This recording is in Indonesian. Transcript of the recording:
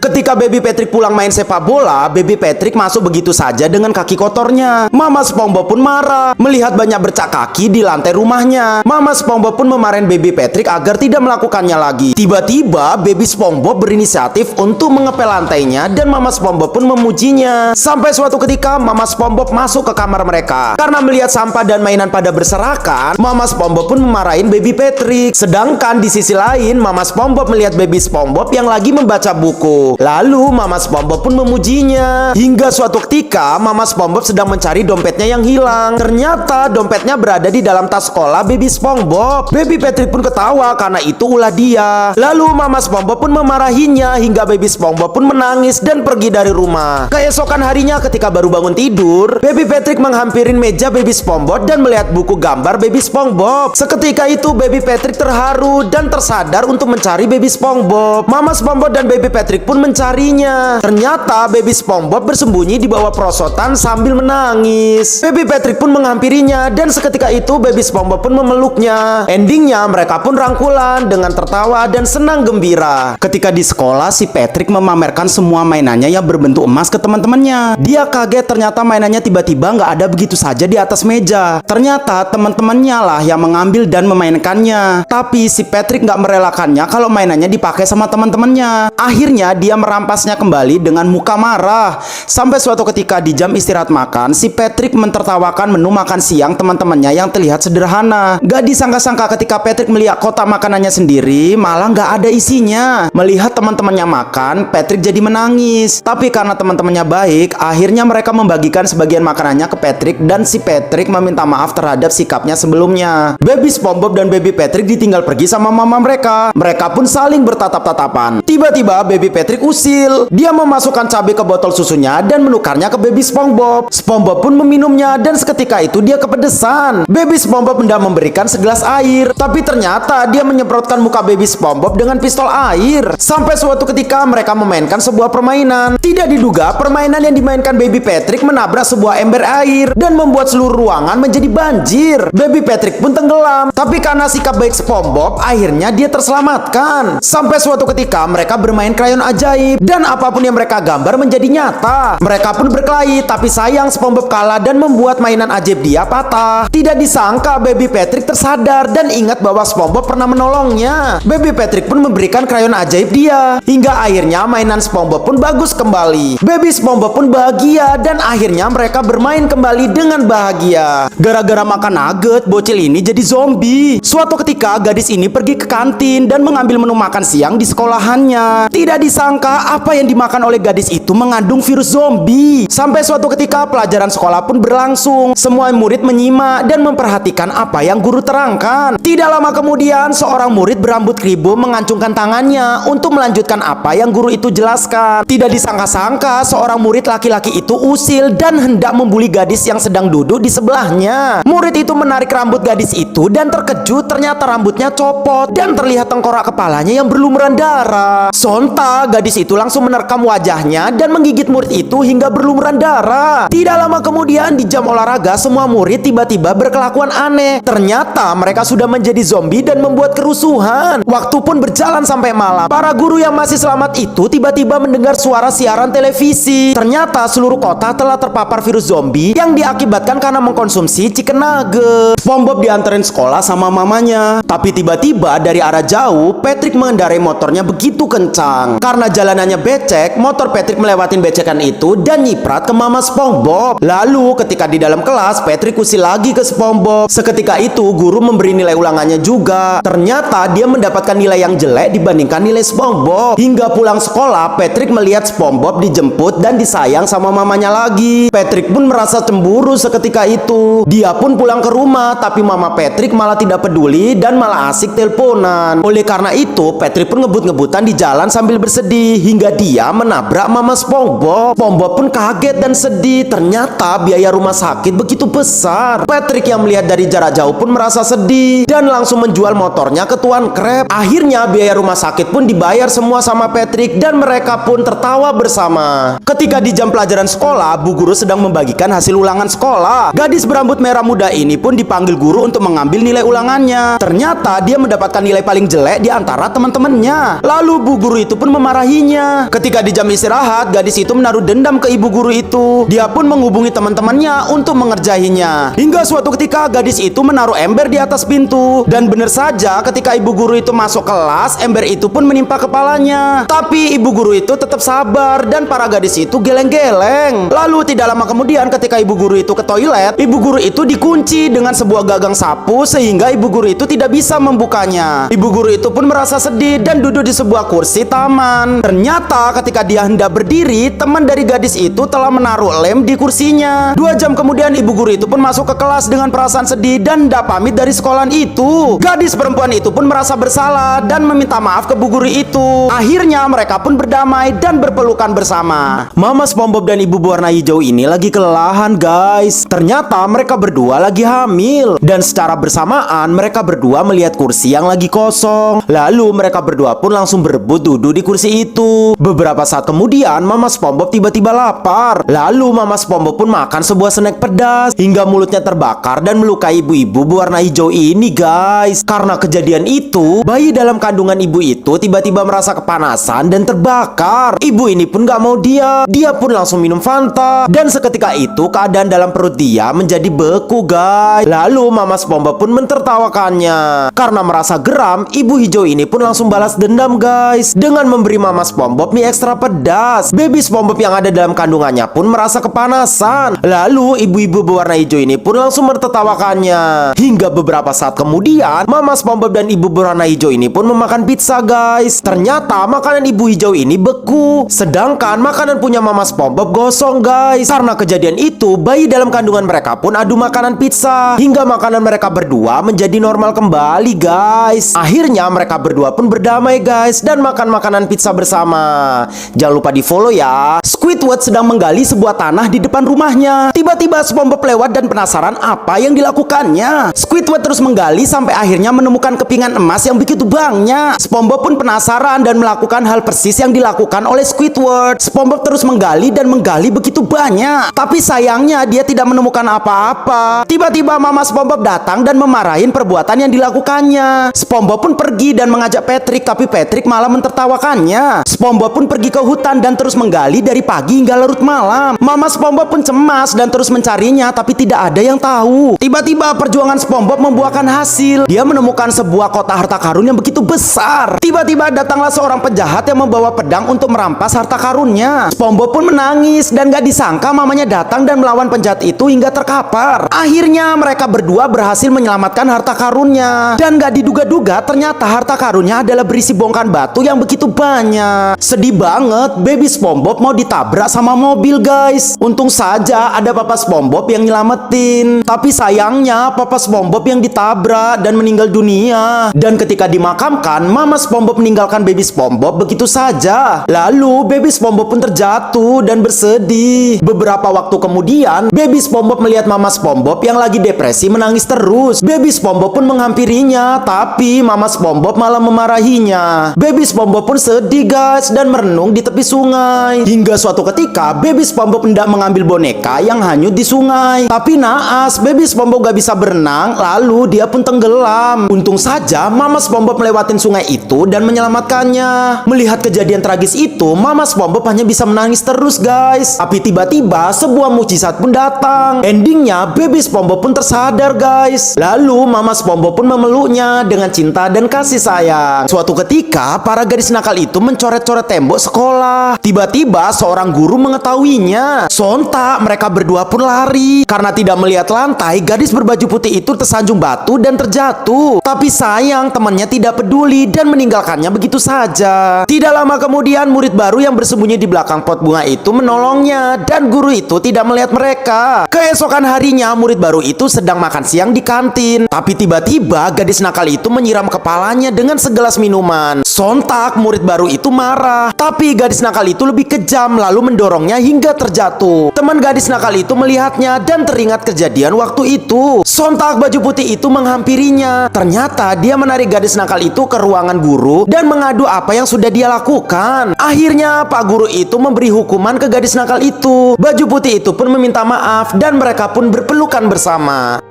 Ketika Baby Patrick pulang main sepak bola, Baby Patrick masuk begitu saja dengan kaki kotornya. Mama SpongeBob pun marah melihat banyak bercak kaki di lantai rumahnya. Mama SpongeBob pun memarahin Baby Patrick agar tidak melakukannya lagi. Tiba-tiba Baby SpongeBob berinisiatif untuk mengepel lantainya dan Mama SpongeBob pun memujinya. Sampai suatu ketika Mama SpongeBob masuk ke kamar mereka. Karena melihat sampah dan mainan pada berserakan, Mama SpongeBob pun memarahin Baby Patrick. Sedangkan di sisi lain, Mama SpongeBob melihat Baby SpongeBob yang lagi membaca buku. Lalu Mama SpongeBob pun memujinya. Hingga suatu ketika Mama SpongeBob sedang mencari dompetnya yang hilang. Ternyata dompetnya berada di dalam tas sekolah Baby SpongeBob. Baby Patrick pun ketawa karena itu ulah dia. Lalu Mama SpongeBob pun memarahinya hingga Baby SpongeBob pun menangis dan pergi dari rumah. Keesokan harinya ketika baru bangun tidur, Baby Patrick menghampirin meja Baby SpongeBob dan melihat buku gambar Baby SpongeBob. Seketika itu Baby Patrick terharu dan tersadar untuk mencari Baby SpongeBob. Mama SpongeBob dan Baby Patrick pun mencarinya. Ternyata Baby SpongeBob bersembunyi di bawah perosotan sambil menangis. Baby Patrick pun menghampirinya dan seketika itu Baby SpongeBob pun memeluknya. Endingnya mereka pun rangkulan dengan tertawa dan senang gembira. Ketika di sekolah, si Patrick memamerkan semua mainannya yang berbentuk emas ke teman-temannya. Dia kaget ternyata mainannya tiba-tiba nggak ada begitu saja di atas meja. Ternyata teman-temannya lah yang mengambil dan memainkannya. Tapi si Patrick nggak merelakannya kalau mainannya dipakai sama teman-temannya. Akhirnya dia merampasnya kembali dengan muka marah. Sampai suatu ketika di jam istirahat makan, si Patrick mentertawakan menu makan siang teman-temannya yang terlihat sederhana. Gak disangka-sangka ketika Patrick melihat kotak makanannya sendiri, malah gak ada isinya. Melihat teman-temannya makan, Patrick jadi menangis. Tapi karena teman-temannya baik, akhirnya mereka membagikan sebagian makanannya ke Patrick dan si Patrick meminta maaf terhadap sikapnya sebelumnya. Baby SpongeBob dan Baby Patrick ditinggal pergi sama mama mereka. Mereka pun saling bertatap-tatapan. Tiba-tiba Baby Patrick usil. Dia memasukkan cabai ke botol susunya dan menukarnya ke Baby SpongeBob. SpongeBob pun meminumnya dan seketika itu dia kepedesan. Baby SpongeBob hendak memberikan segelas air, tapi ternyata dia menyemprotkan muka Baby SpongeBob dengan pistol air. Sampai suatu ketika mereka memainkan sebuah permainan. Tidak diduga permainan yang dimainkan Baby Patrick menabrak sebuah ember air dan membuat seluruh ruangan menjadi banjir. Baby Patrick pun tenggelam, tapi karena sikap baik SpongeBob, akhirnya dia terselamatkan. Sampai suatu ketika mereka bermain krayon ajaib dan apapun yang mereka gambar menjadi nyata. Mereka pun berkelahi, tapi sayang SpongeBob kalah dan membuat mainan ajaib dia patah. Tidak disangka Baby Patrick tersadar dan ingat bahwa SpongeBob pernah menolongnya. Baby Patrick pun memberikan krayon ajaib dia. Hingga akhirnya mainan SpongeBob pun bagus kembali. Baby SpongeBob pun bahagia dan akhirnya mereka bermain kembali dengan bahagia. Gara-gara makan nugget, bocil ini jadi zombie. Suatu ketika gadis ini pergi ke kantin dan mengambil menu makan siang di sekolahannya. Tidak disangka apa yang dimakan oleh gadis itu mengandung virus zombie. Sampai suatu ketika pelajaran sekolah pun berlangsung. Semua murid menyimak dan memperhatikan apa yang guru terangkan. Tidak lama kemudian seorang murid berambut kribo mengacungkan tangannya untuk melanjutkan apa yang guru itu jelaskan. Tidak disangka-sangka seorang murid laki-laki itu usil dan hendak membuli gadis yang sedang duduk di sebelahnya. Murid itu menarik rambut gadis itu dan terkejut ternyata rambutnya copot dan terlihat tengkorak kepalanya yang berlumuran darah. Sontak gadis itu langsung menerkam wajahnya dan menggigit murid itu hingga berlumuran darah. Tidak lama kemudian di jam olahraga semua murid tiba-tiba berkelakuan aneh. Ternyata mereka sudah menjadi zombie dan membuat kerusuhan. Waktu pun berjalan sampai malam. Para guru yang masih selamat itu tiba-tiba mendengar suara siaran televisi. Ternyata seluruh kota telah terpapar virus zombie yang diakibatkan karena mengkonsumsi chicken nugget. SpongeBob dianterin sekolah sama mamanya. Tapi tiba-tiba dari arah jauh Patrick mengendarai motornya begitu kencang. Karena jalanannya becek, motor Patrick melewatin becekan itu dan nyiprat ke mama SpongeBob. Lalu ketika di dalam kelas Patrick usil lagi ke SpongeBob. Seketika itu guru memberi nilai ulangannya juga. Ternyata dia mendapatkan nilai yang jelek dibandingkan nilai SpongeBob. Hingga pulang sekolah Patrick melihat SpongeBob dijemput dan disayang sama mamanya lagi. Patrick pun merasa cemburu seketika itu. Dia pun pulang ke rumah, tapi mama Patrick malah tidak peduli dan malah asik teleponan. Oleh karena itu Patrick pun ngebut-ngebutan di jalan sambil bersedih hingga dia menabrak mama SpongeBob. SpongeBob pun kaget dan sedih. Ternyata biaya rumah sakit begitu besar. Patrick yang melihat dari jarak jauh pun merasa sedih dan langsung menjual motornya ke Tuan Krab. Akhirnya biaya rumah sakit pun dibayar semua sama Patrick dan mereka pun tertawa bersama. Ketika di jam pelajaran sekolah, bu guru sedang membagikan hasil ulangan sekolah. Gadis berambut merah muda ini pun dipanggil guru untuk mengambil nilai ulangannya. Ternyata dia mendapatkan nilai paling jelek di antara teman-temannya. Lalu bu guru itu pun memarahi memarahinya. Ketika di jam istirahat, gadis itu menaruh dendam ke ibu guru itu. Dia pun menghubungi teman-temannya untuk mengerjainya. Hingga suatu ketika gadis itu menaruh ember di atas pintu. Dan benar saja ketika ibu guru itu masuk kelas, ember itu pun menimpa kepalanya. Tapi ibu guru itu tetap sabar dan para gadis itu geleng-geleng. Lalu tidak lama kemudian ketika ibu guru itu ke toilet, ibu guru itu dikunci dengan sebuah gagang sapu sehingga ibu guru itu tidak bisa membukanya. Ibu guru itu pun merasa sedih dan duduk di sebuah kursi taman. Ternyata ketika dia hendak berdiri, teman dari gadis itu telah menaruh lem di kursinya. 2 jam kemudian ibu guru itu pun masuk ke kelas dengan perasaan sedih dan hendak pamit dari sekolahan itu. Gadis perempuan itu pun merasa bersalah dan meminta maaf ke bu guru itu. Akhirnya mereka pun berdamai dan berpelukan bersama. Mama SpongeBob dan ibu berwarna hijau ini lagi kelelahan guys. Ternyata mereka berdua lagi hamil. Dan secara bersamaan mereka berdua melihat kursi yang lagi kosong. Lalu mereka berdua pun langsung berebut duduk di kursi itu. Beberapa saat kemudian Mama SpongeBob tiba-tiba lapar. Lalu Mama SpongeBob pun makan sebuah snack pedas hingga mulutnya terbakar dan melukai ibu-ibu berwarna hijau ini guys. Karena kejadian itu, bayi dalam kandungan ibu itu tiba-tiba merasa kepanasan dan terbakar. Ibu ini pun gak mau diam. Dia pun langsung minum Fanta. Dan seketika itu keadaan dalam perut dia menjadi beku guys. Lalu Mama SpongeBob pun mentertawakannya. Karena merasa geram, ibu hijau ini pun langsung balas dendam guys dengan memberi Mama SpongeBob mie ekstra pedas. Baby SpongeBob yang ada dalam kandungannya pun merasa kepanasan. Lalu ibu-ibu berwarna hijau ini pun langsung mentertawakannya. Hingga beberapa saat kemudian Mama SpongeBob dan ibu berwarna hijau ini pun memakan pizza guys. Ternyata makanan ibu hijau ini beku, sedangkan makanan punya Mama SpongeBob gosong guys. Karena kejadian itu, bayi dalam kandungan mereka pun adu makanan pizza hingga makanan mereka berdua menjadi normal kembali guys. Akhirnya mereka berdua pun berdamai guys dan makan makanan pizza bersama. Jangan lupa di follow ya. Squidward sedang menggali sebuah tanah di depan rumahnya. Tiba-tiba SpongeBob lewat dan penasaran apa yang dilakukannya. Squidward terus menggali sampai akhirnya menemukan kepingan emas yang begitu banyak. SpongeBob pun penasaran dan melakukan hal persis yang dilakukan oleh Squidward. SpongeBob terus menggali dan menggali begitu banyak. Tapi sayangnya dia tidak menemukan apa-apa. Tiba-tiba Mama SpongeBob datang dan memarahin perbuatan yang dilakukannya. SpongeBob pun pergi dan mengajak Patrick, tapi Patrick malah mentertawakannya. SpongeBob pun pergi ke hutan dan terus menggali dari pagi hingga larut malam. Mama SpongeBob pun cemas dan terus mencarinya, tapi tidak ada yang tahu. Tiba-tiba perjuangan SpongeBob membuahkan hasil. Dia menemukan sebuah kotak harta karun yang begitu besar. Tiba-tiba datanglah seorang penjahat yang membawa pedang untuk merampas harta karunnya. SpongeBob pun menangis dan gak disangka mamanya datang dan melawan penjahat itu hingga terkapar. Akhirnya mereka berdua berhasil menyelamatkan harta karunnya. Dan gak diduga-duga ternyata harta karunnya adalah berisi bongkahan batu yang begitu banyak. Sedih banget, baby SpongeBob mau ditabrak sama mobil guys. Untung saja ada Papa SpongeBob yang nyelamatin. Tapi sayangnya Papa SpongeBob yang ditabrak dan meninggal dunia. Dan ketika dimakamkan, Mama SpongeBob meninggalkan baby SpongeBob begitu saja. Lalu baby SpongeBob pun terjatuh dan bersedih. Beberapa waktu kemudian, baby SpongeBob melihat Mama SpongeBob yang lagi depresi menangis terus. Baby SpongeBob pun menghampirinya, tapi Mama SpongeBob malah memarahinya. Baby SpongeBob pun sedih guys dan merenung di tepi sungai. Hingga suatu ketika baby SpongeBob hendak mengambil boneka yang hanyut di sungai. Tapi naas, baby SpongeBob gak bisa berenang, lalu dia pun tenggelam. Untung saja Mama SpongeBob melewatin sungai itu dan menyelamatkannya. Melihat kejadian tragis itu, Mama SpongeBob hanya bisa menangis terus guys. Tapi tiba-tiba sebuah mukjizat pun datang. Endingnya baby SpongeBob pun tersadar guys. Lalu Mama SpongeBob pun memeluknya dengan cinta dan kasih sayang. Suatu ketika para gadis nakal itu mencoret-coret tembok sekolah. Tiba-tiba seorang guru mengetahuinya. Sontak mereka berdua pun lari. Karena tidak melihat lantai, gadis berbaju putih itu tersanjung batu dan terjatuh. Tapi sayang temannya tidak peduli dan meninggalkannya begitu saja. Tidak lama kemudian murid baru yang bersembunyi di belakang pot bunga itu menolongnya. Dan guru itu tidak melihat mereka. Keesokan harinya murid baru itu sedang makan siang di kantin. Tapi tiba-tiba gadis nakal itu menyiram kepalanya dengan segelas minuman. Sontak murid baru itu marah. Tapi gadis nakal itu lebih kejam lalu mendorongnya hingga terjatuh. Teman gadis nakal itu melihatnya dan teringat kejadian waktu itu. Sontak baju putih itu menghampirinya. Ternyata dia menarik gadis nakal itu ke ruangan guru dan mengadu apa yang sudah dia lakukan. Akhirnya Pak Guru itu memberi hukuman ke gadis nakal itu. Baju putih itu pun meminta maaf dan mereka pun berpelukan bersama.